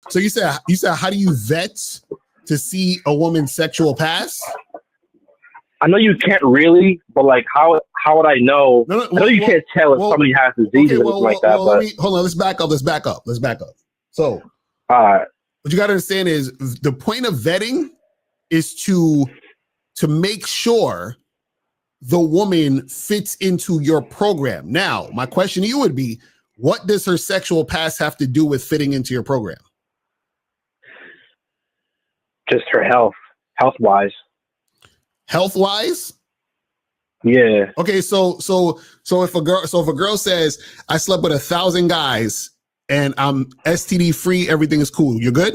So you said how do you vet to see a woman's sexual past? I know you can't really, but like how would I know? I know you can't tell if somebody has diseases or something like that. But hold on, let's back up. So what you got to understand is the point of vetting is to make sure the woman fits into your program. Now, my question to you would be, what does her sexual past have to do with fitting into your program? Just her health-wise. Health-wise? Yeah. Okay, so if a girl says, I slept with 1,000 guys and I'm STD free, everything is cool, you're good?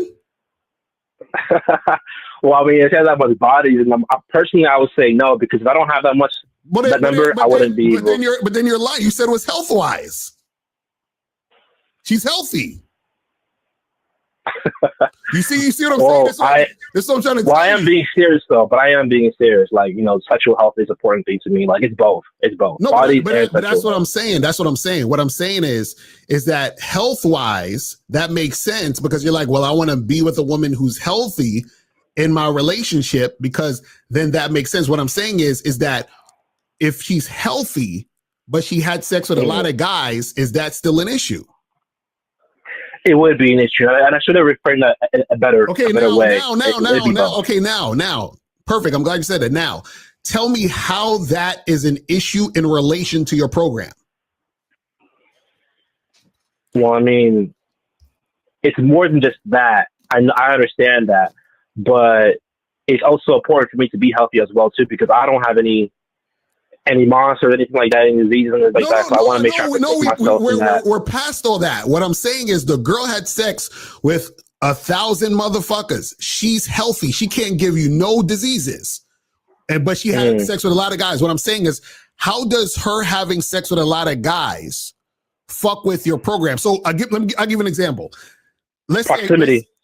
Well, I mean, it has that much bodies, and personally, I would say no, because if I don't have that much number, I wouldn't be. But then you're lying. You said it was health-wise. She's healthy. You see what I'm saying? This is what I'm trying to tell you. I am being serious though, but I am being serious. Like, sexual health is an important thing to me. Like, it's both. It's both. No, but that's what I'm saying. That's what I'm saying. What I'm saying is that health-wise, that makes sense because you're like, well, I want to be with a woman who's healthy in my relationship because then that makes sense. What I'm saying is that if she's healthy, but she had sex with a lot of guys, is that still an issue? It would be an issue, and I should have reframed that a better way. Now, perfect. I'm glad you said that. Now, tell me how that is an issue in relation to your program. Well, I mean, it's more than just that. I understand that, but it's also important for me to be healthy as well too, because I don't have any monsters or anything like that, any diseases and things like that. So I want to make sure I protect myself. We're past all that. What I'm saying is the girl had sex with 1,000 motherfuckers. She's healthy. She can't give you no diseases. But she had sex with a lot of guys. What I'm saying is, how does her having sex with a lot of guys fuck with your program? So I'll give an example.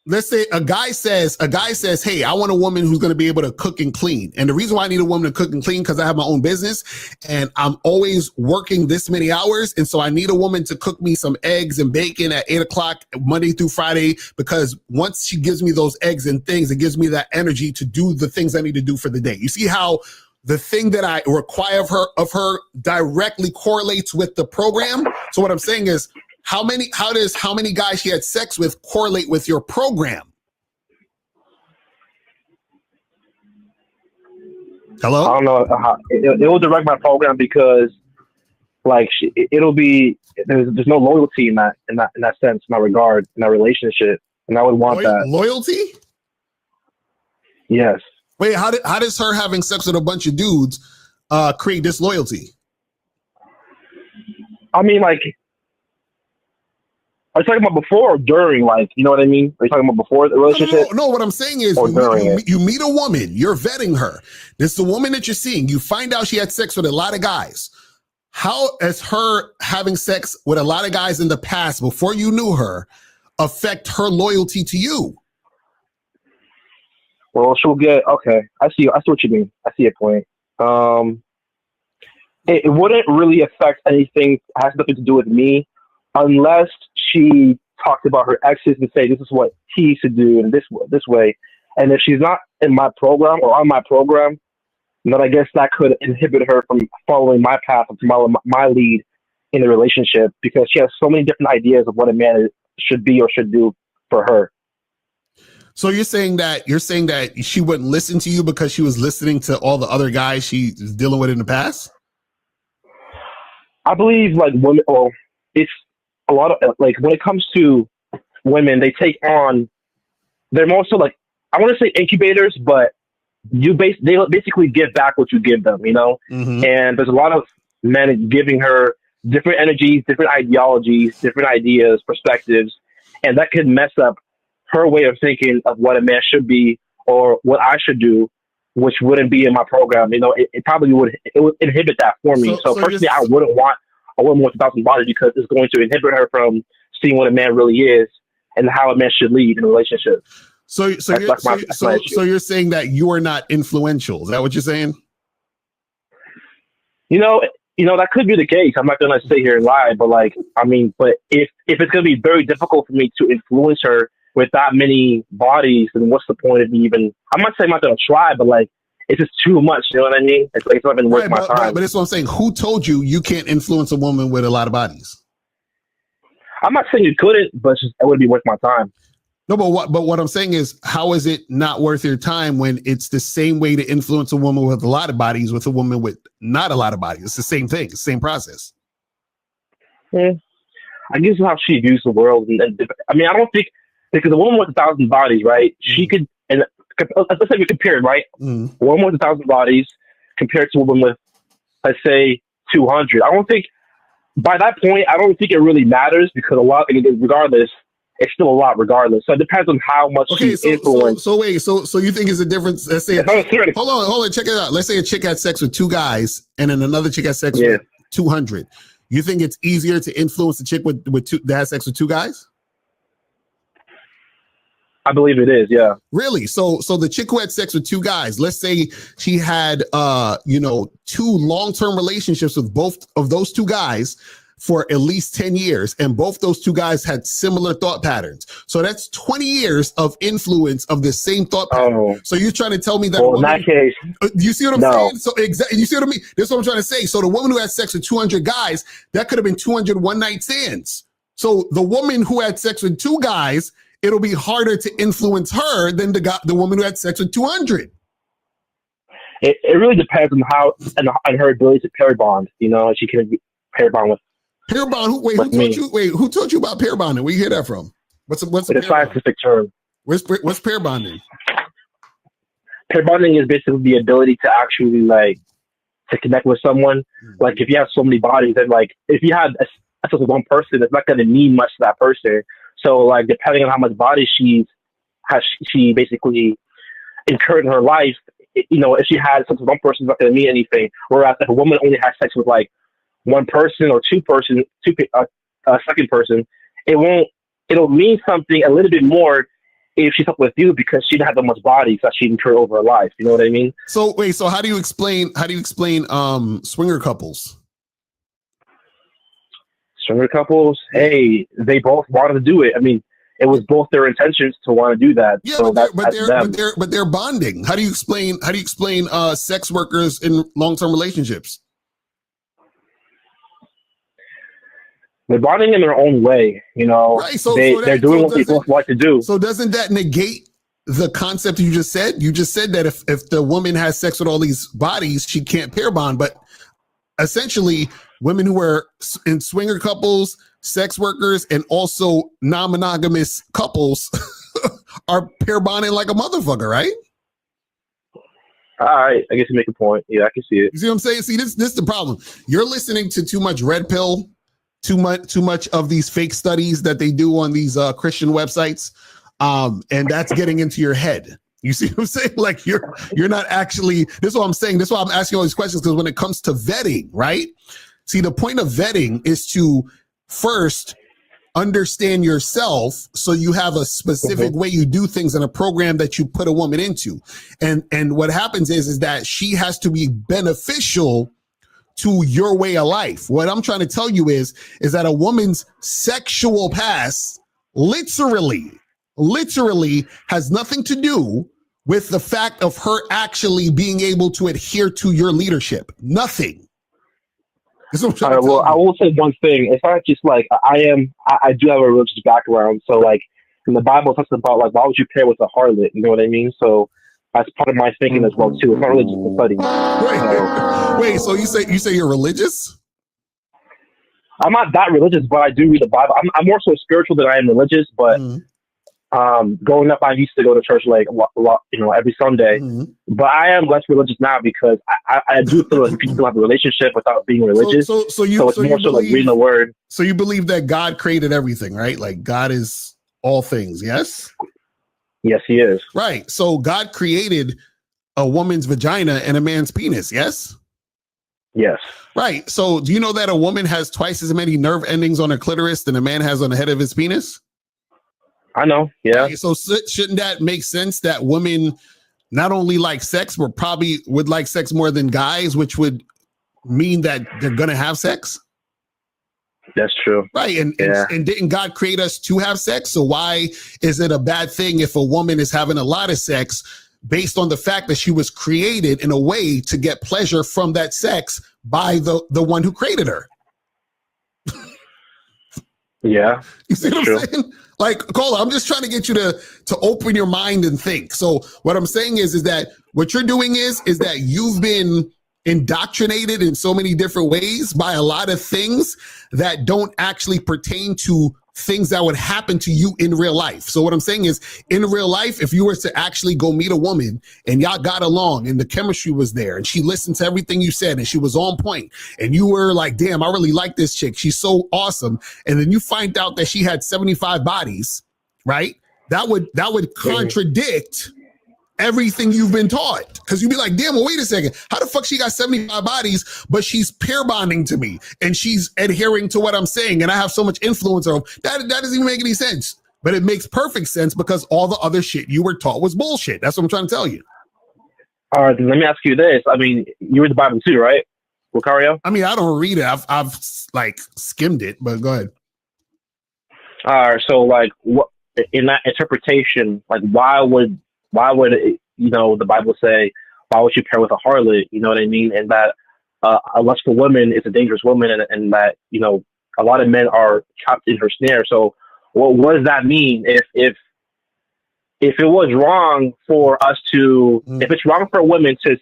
Let's say a guy says, hey, I want a woman who's going to be able to cook and clean. And the reason why I need a woman to cook and clean, because I have my own business and I'm always working this many hours. And so I need a woman to cook me some eggs and bacon at 8:00 Monday through Friday, because once she gives me those eggs and things, it gives me that energy to do the things I need to do for the day. You see how the thing that I require of her directly correlates with the program? So what I'm saying is, how many guys she had sex with correlate with your program? Hello? I don't know. It will direct my program because, like, it'll be there's no loyalty in that sense, in that regard, in that relationship, and I would want that loyalty. Yes. Wait, how does her having sex with a bunch of dudes create disloyalty? I mean, like, are you talking about before or during? Like, you know what I mean? Are you talking about before the relationship? No, what I'm saying is you meet a woman, you're vetting her. This is the woman that you're seeing. You find out she had sex with a lot of guys. How has her having sex with a lot of guys in the past before you knew her affect her loyalty to you? Well, she'll get, okay. I see what you mean. I see your point. It wouldn't really affect anything. It has nothing to do with me, unless she talked about her exes and say, this is what he should do in this way. And if she's not in my program or on my program, then I guess that could inhibit her from following my path, and following my lead in the relationship, because she has so many different ideas of what a man should be or should do for her. So you're saying that she wouldn't listen to you because she was listening to all the other guys she was dealing with in the past? I believe, like, women, well, it's a lot of, like, when it comes to women, they take on, they're more so, like, I want to say incubators, but they basically give back what you give them, you know? Mm-hmm. And there's a lot of men giving her different energies, different ideologies, different ideas, perspectives, and that could mess up her way of thinking of what a man should be or what I should do, which wouldn't be in my program. You know, it probably would inhibit that for me. So personally, I wouldn't want 1,000 bodies, because it's going to inhibit her from seeing what a man really is and how a man should lead in a relationship. So you're saying that you are not influential. Is that what you're saying? You know, that could be the case. I'm not going to sit here and lie, but, like, I mean, but if it's going to be very difficult for me to influence her with that many bodies, then what's the point of me even? I'm not saying I'm not gonna try, but like it's just too much. You know what I mean? It's like it's not even worth my time. But that's what I'm saying. Who told you you can't influence a woman with a lot of bodies? I'm not saying you couldn't, but it wouldn't be worth my time. No, but what I'm saying is, how is it not worth your time when it's the same way to influence a woman with a lot of bodies with a woman with not a lot of bodies? It's the same thing, it's the same process. Yeah. I guess how she views the world. I mean, I don't think, because a woman with 1,000 bodies, right? She could, and let's say we compare it, right? A woman with 1,000 bodies compared to a woman with, let's say, 200. I don't think, by that point, I don't think it really matters, because regardless, it's still a lot regardless. So it depends on how much she's influenced. So you think it's a difference? Let's say, hold on, check it out. Let's say a chick had sex with 2 guys, and then another chick had sex with 200. You think it's easier to influence a chick with that has sex with 2 guys? I believe it is, yeah. Really? So the chick who had sex with 2 guys, let's say she had 2 long-term relationships with both of those 2 guys for at least 10 years, and both those 2 guys had similar thought patterns. So that's 20 years of influence of the same thought pattern. Oh. So you're trying to tell me that? Well, in that case, you see what I'm saying? So exactly, you see what I mean? That's what I'm trying to say. So the woman who had sex with 200 guys, that could have been 200 one-night stands. So the woman who had sex with 2 guys, it'll be harder to influence her than the woman who had sex with 200. It really depends on how on her ability to pair bond. She can pair bond with. Pair bond? Who taught you about pair bonding? Where you hear that from? What's a scientific term? What's pair bonding? Pair bonding is basically the ability to actually to connect with someone. Like if you have so many bodies, then if you had sex with one person, it's not going to mean much to that person. So depending on how much body she basically incurred in her life, if she had sex with one person, it's not going to mean anything. Whereas if a woman only has sex with one person or second person, it'll mean something a little bit more if she's up with you, because she didn't have that much bodies that she incurred over her life. You know what I mean? So wait, so how do you explain swinger couples? Swinger couples, hey, they both wanted to do it. I mean, it was both their intentions to want to do that. Yeah, so but they're bonding. How do you explain sex workers in long-term relationships? They're bonding in their own way, Right. They're doing what they both like to do. So doesn't that negate the concept you just said? You just said that if the woman has sex with all these bodies, she can't pair bond. But essentially, women who are in swinger couples, sex workers, and also non-monogamous couples are pair bonding like a motherfucker, right? All right, I guess you make a point. Yeah, I can see it. You see what I'm saying? See, this is the problem. You're listening to too much red pill. Too much of these fake studies that they do on these Christian websites, and that's getting into your head. You see what I'm saying? You're not actually. This is what I'm saying. This is why I'm asking all these questions, because when it comes to vetting, right? See, the point of vetting is to first understand yourself, so you have a specific way you do things in a program that you put a woman into, and what happens is that she has to be beneficial to your way of life. What I'm trying to tell you is that a woman's sexual past literally has nothing to do with the fact of her actually being able to adhere to your leadership. Nothing. All right, well, I will say one thing. It's not just I do have a religious background. So in the Bible, it talks about why would you pair with a harlot? You know what I mean? So that's part of my thinking as well too. It's not really just a study. Wait. So you say you're religious? I'm not that religious, but I do read the Bible. I'm more so spiritual than I am religious. But growing up, I used to go to church every Sunday. But I am less religious now, because I do feel like you can still have a relationship without being religious. So it's more so reading the word. So you believe that God created everything, right? God is all things. Yes. Yes, he is. Right. So God created a woman's vagina and a man's penis. Yes. Yes. Right. So do you know that a woman has twice as many nerve endings on her clitoris than a man has on the head of his penis? I know. Yeah. Right. So shouldn't that make sense that women not only like sex, but probably would like sex more than guys, which would mean that they're going to have sex? That's true. Right. And didn't God create us to have sex? So why is it a bad thing if a woman is having a lot of sex based on the fact that she was created in a way to get pleasure from that sex by the one who created her? Yeah. You see what I'm saying? Like, Cola, I'm just trying to get you to open your mind and think. So what I'm saying is that what you're doing is that you've been indoctrinated in so many different ways by a lot of things that don't actually pertain to things that would happen to you in real life. So what I'm saying is, in real life, if you were to actually go meet a woman and y'all got along and the chemistry was there and she listened to everything you said and she was on point and you were like, damn, I really like this chick, she's so awesome. And then you find out that she had 75 bodies, right? That would contradict everything you've been taught, because you'd be like, damn, well, wait a second, how the fuck she got 75 bodies, but she's pair bonding to me and she's adhering to what I'm saying and I have so much influence over that doesn't even make any sense. But it makes perfect sense because all the other shit you were taught was bullshit. That's what I'm trying to tell you. All right, then let me ask you this. I mean, you read the Bible too, right, Locario? I mean, I don't read it. I've like skimmed it, but go ahead. All right, so like, what in that interpretation, like, why would the Bible say, why would you pair with a harlot? You know what I mean? And that a lustful woman is a dangerous woman, and that, you know, a lot of men are trapped in her snare. So what does that mean? If it was wrong for us to, if it's wrong for women to,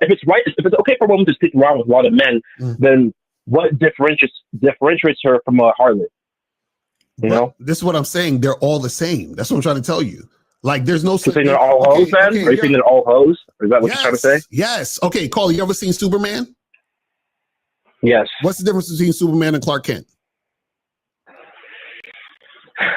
if it's okay for a woman to stick around with a lot of men, then what differentiates her from a harlot? You know? This is what I'm saying. They're all the same. That's what I'm trying to tell you. Like, there's no. So saying they're all hoes, then? Are you saying they're all hoes? Is that what you're trying to say? Yes. Okay, Cole, you ever seen Superman? Yes. What's the difference between Superman and Clark Kent?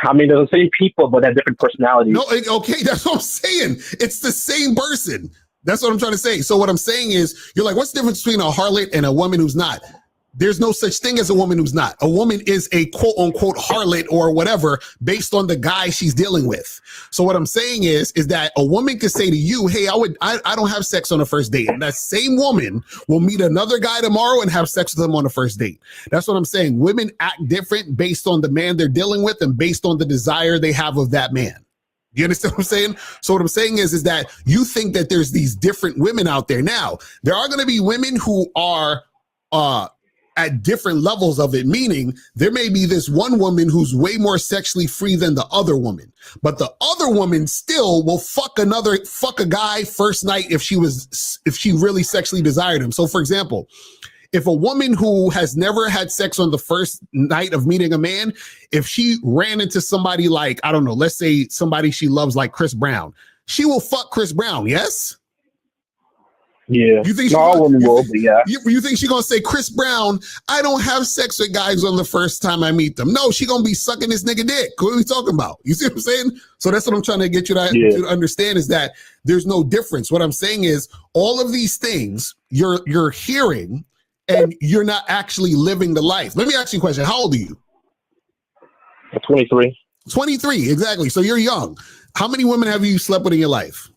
I mean, they're the same people, but they have different personalities. No, okay, that's what I'm saying. It's the same person. That's what I'm trying to say. So what I'm saying is, you're like, what's the difference between a harlot and a woman who's not? There's no such thing as a woman who's not. A woman is a quote unquote harlot or whatever based on the guy she's dealing with. So what I'm saying is that a woman could say to you, hey, I don't have sex on the first date. And that same woman will meet another guy tomorrow and have sex with him on the first date. That's what I'm saying. Women act different based on the man they're dealing with and based on the desire they have of that man. You understand what I'm saying? So what I'm saying is that you think that there's these different women out there. Now, there are going to be women who are, at different levels of it, meaning there may be this one woman who's way more sexually free than the other woman, but the other woman still will fuck a guy first night if she really sexually desired him. So for example, if a woman who has never had sex on the first night of meeting a man, if she ran into somebody like, I don't know, let's say somebody she loves like Chris Brown, she will fuck Chris Brown, yes? Yeah, you think you think she's gonna say, Chris Brown, I don't have sex with guys on the first time I meet them? No, she gonna be sucking this nigga dick. What are we talking about? You see what I'm saying? So that's what I'm trying to get you to understand, is that there's no difference. What I'm saying is all of these things you're hearing and you're not actually living the life. Let me ask you a question. How old are you? I'm 23. 23, exactly. So you're young. How many women have you slept with in your life?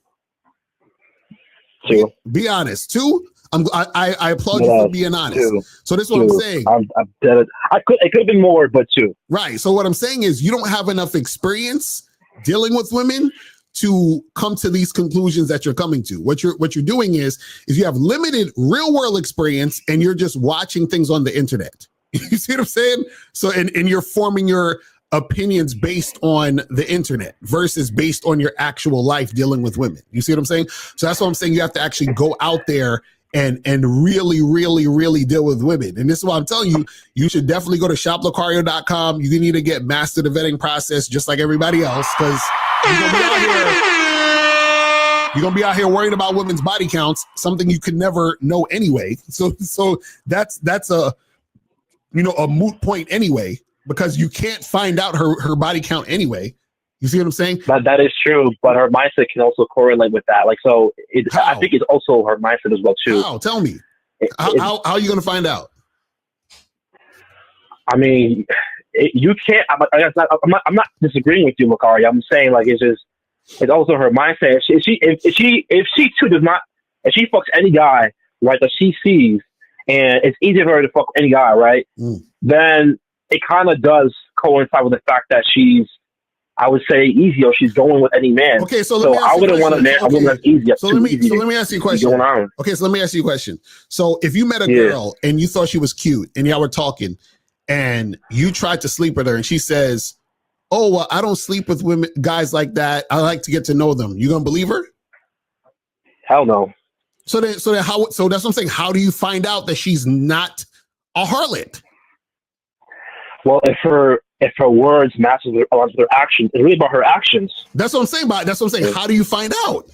2. Be honest. 2? I applaud you for being honest. 2. So this is what I'm saying. I'm dead. It could have been more, but 2. Right. So what I'm saying is you don't have enough experience dealing with women to come to these conclusions that you're coming to. What you're doing is you have limited real world experience and you're just watching things on the internet. You see what I'm saying? So and you're forming your opinions based on the internet versus based on your actual life dealing with women. You see what I'm saying? So that's what I'm saying. You have to actually go out there and really, really, really deal with women. And this is why I'm telling you, you should definitely go to shoplocario.com. You need to get master the vetting process just like everybody else, because you're gonna be out here worrying about women's body counts, something you could never know anyway. So that's a moot point anyway, because you can't find out her body count anyway. You see what I'm saying? That is true, but her mindset can also correlate with that. Like, so I think it's also her mindset as well too. How? Tell me. How are you going to find out? I mean, you can't. I'm not disagreeing with you, Locario. I'm saying, like, it's also her mindset. If she too does not, if she fucks any guy, right, that she sees, and it's easy for her to fuck any guy, right? Then it kind of does coincide with the fact that she's, I would say, easy, or she's going with any man. Okay, so let me ask I you wouldn't want a woman that's easy. So let me ask you a question. Okay, so let me ask you a question. So if you met a girl and you thought she was cute and y'all were talking and you tried to sleep with her and she says, "Oh, well, I don't sleep with guys like that. I like to get to know them." You gonna believe her? Hell no. So that's what I'm saying. How do you find out that she's not a harlot? Well, if her words match with her actions, it's really about her actions. That's what I'm saying. How do you find out?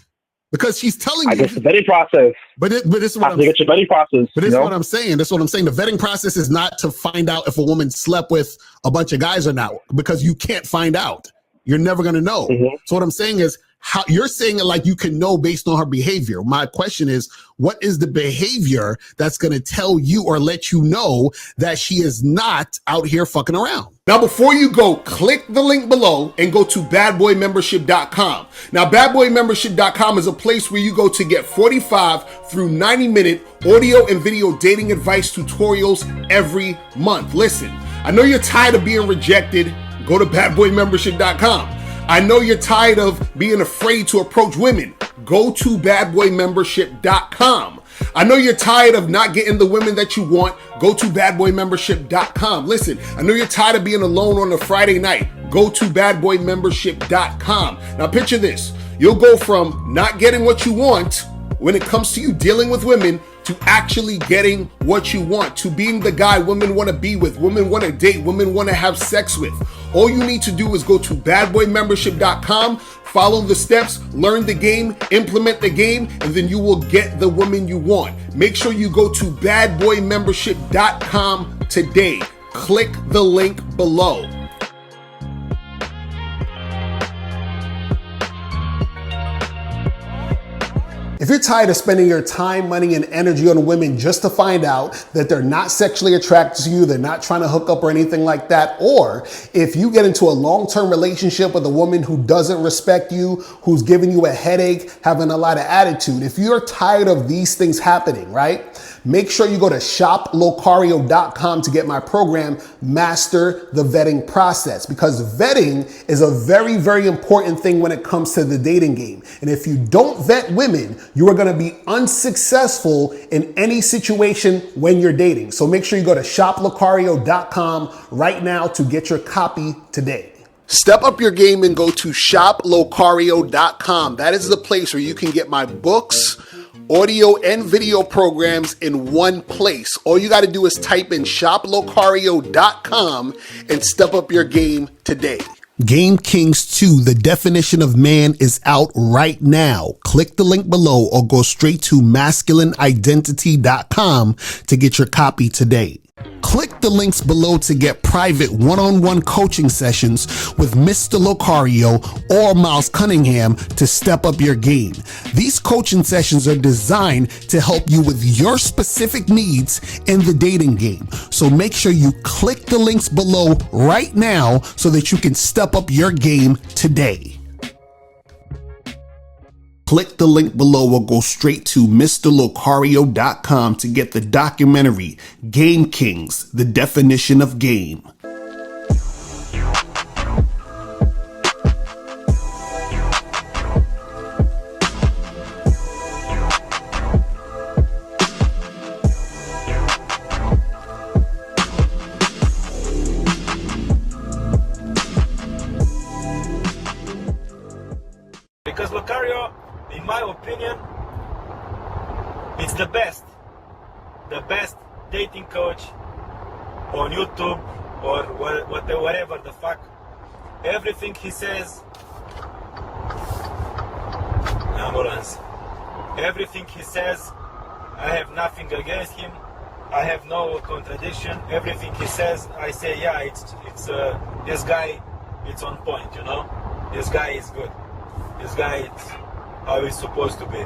Because she's telling you. I guess the vetting process. But this is what I'm saying. Get your vetting process. But this is what I'm saying. That's what I'm saying. The vetting process is not to find out if a woman slept with a bunch of guys or not, because you can't find out. You're never going to know. Mm-hmm. So what I'm saying is, how you're saying it like you can know based on her behavior. My question is, what is the behavior that's going to tell you or let you know that she is not out here fucking around? Now, before you go, click the link below and go to badboymembership.com. Now, badboymembership.com is a place where you go to get 45 through 90-minute audio and video dating advice tutorials every month. Listen, I know you're tired of being rejected. Go to badboymembership.com. I know you're tired of being afraid to approach women. Go to badboymembership.com. I know you're tired of not getting the women that you want. Go to badboymembership.com. Listen, I know you're tired of being alone on a Friday night. Go to badboymembership.com. Now picture this. You'll go from not getting what you want when it comes to you dealing with women to actually getting what you want, to being the guy women want to be with, women want to date, women want to have sex with. All you need to do is go to badboymembership.com, follow the steps, learn the game, implement the game, and then you will get the woman you want. Make sure you go to badboymembership.com today. Click the link below. If you're tired of spending your time, money, and energy on women just to find out that they're not sexually attracted to you, they're not trying to hook up or anything like that, or if you get into a long-term relationship with a woman who doesn't respect you, who's giving you a headache, having a lot of attitude, if you're tired of these things happening, right? Make sure you go to shoplocario.com to get my program, Master the Vetting Process, because vetting is a very, very important thing when it comes to the dating game. And if you don't vet women, you are going to be unsuccessful in any situation when you're dating. So make sure you go to shoplocario.com right now to get your copy today. Step up your game and go to shoplocario.com. That is the place where you can get my books, audio and video programs in one place. All you got to do is type in shoplocario.com and step up your game today. Game Kings 2, the definition of man, is out right now. Click the link below or go straight to masculineidentity.com to get your copy today. Click the links below to get private one-on-one coaching sessions with Mr. Locario or Miles Cunningham to step up your game. These coaching sessions are designed to help you with your specific needs in the dating game. So make sure you click the links below right now so that you can step up your game today. Click the link below or go straight to mr.locario.com to get the documentary Game Kings, the definition of game. Because Locario, in my opinion, it's the best dating coach on YouTube or whatever the fuck. Everything he says, ambulance. Everything he says, I have nothing against him. I have no contradiction. Everything he says, I say, yeah, it's this guy, it's on point, you know. This guy is good. This guy is how he's supposed to be.